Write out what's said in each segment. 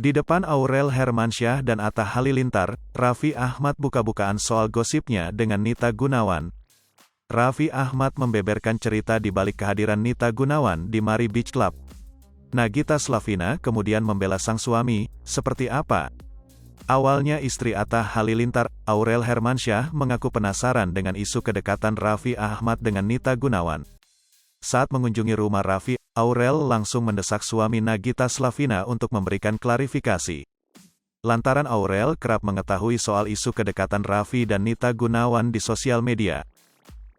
Di depan Aurel Hermansyah dan Atta Halilintar, Raffi Ahmad buka-bukaan soal gosipnya dengan Nita Gunawan. Raffi Ahmad membeberkan cerita di balik kehadiran Nita Gunawan di Mari Beach Club. Nagita Slavina kemudian membela sang suami, seperti apa? Awalnya istri Atta Halilintar, Aurel Hermansyah mengaku penasaran dengan isu kedekatan Raffi Ahmad dengan Nita Gunawan. Saat mengunjungi rumah Raffi, Aurel langsung mendesak suami Nagita Slavina untuk memberikan klarifikasi. Lantaran Aurel kerap mengetahui soal isu kedekatan Raffi dan Nita Gunawan di sosial media.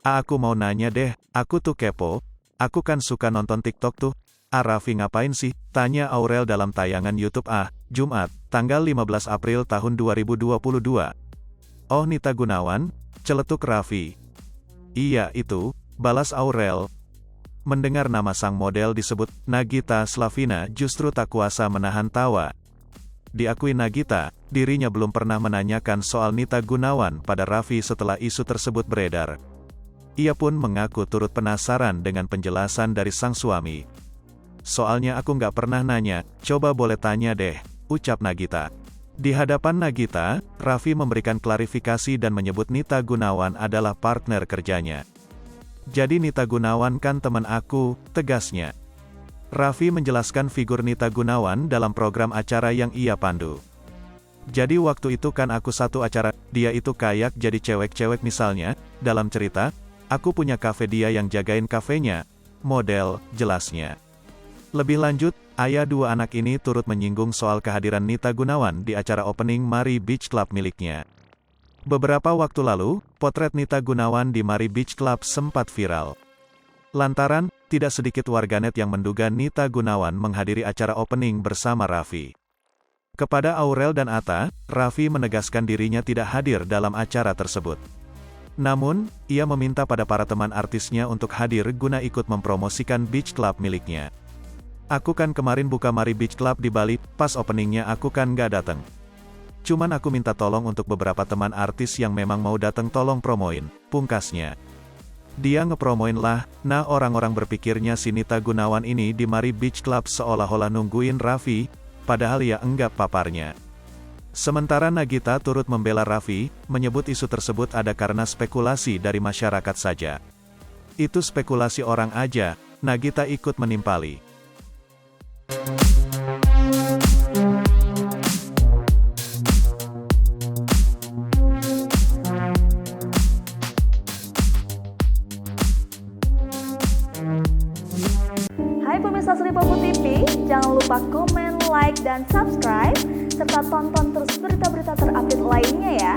Aku mau nanya deh, aku tuh kepo, aku kan suka nonton TikTok tuh. Raffi ngapain sih? Tanya Aurel dalam tayangan YouTube Jumat, tanggal 15 April tahun 2022. Oh Nita Gunawan? Celetuk Raffi. Iya itu, balas Aurel. Mendengar nama sang model disebut Nagita Slavina justru tak kuasa menahan tawa. Diakui Nagita, dirinya belum pernah menanyakan soal Nita Gunawan pada Raffi setelah isu tersebut beredar. Ia pun mengaku turut penasaran dengan penjelasan dari sang suami. Soalnya aku nggak pernah nanya, coba boleh tanya deh, ucap Nagita. Di hadapan Nagita, Raffi memberikan klarifikasi dan menyebut Nita Gunawan adalah partner kerjanya. Jadi Nita Gunawan kan teman aku, tegasnya. Raffi menjelaskan figur Nita Gunawan dalam program acara yang ia pandu. Jadi waktu itu kan aku satu acara, dia itu kayak jadi cewek-cewek misalnya, dalam cerita, aku punya kafe dia yang jagain kafenya, model, jelasnya. Lebih lanjut, ayah dua anak ini turut menyinggung soal kehadiran Nita Gunawan di acara opening Mari Beach Club miliknya. Beberapa waktu lalu, potret Nita Gunawan di Mari Beach Club sempat viral. Lantaran, tidak sedikit warganet yang menduga Nita Gunawan menghadiri acara opening bersama Raffi. Kepada Aurel dan Atta, Raffi menegaskan dirinya tidak hadir dalam acara tersebut. Namun, ia meminta pada para teman artisnya untuk hadir guna ikut mempromosikan beach club miliknya. Aku kan kemarin buka Mari Beach Club di Bali, pas openingnya aku kan nggak datang. Cuman aku minta tolong untuk beberapa teman artis yang memang mau datang tolong promoin, pungkasnya. Dia ngepromoin lah, nah orang-orang berpikirnya si Nita Gunawan ini di Mari Beach Club seolah-olah nungguin Raffi, padahal ya enggak paparnya. Sementara Nagita turut membela Raffi, menyebut isu tersebut ada karena spekulasi dari masyarakat saja. Itu spekulasi orang aja, Nagita ikut menimpali. Hai pemirsa Sri Popo TV, jangan lupa komen, like, dan subscribe, serta tonton terus berita-berita terupdate lainnya ya.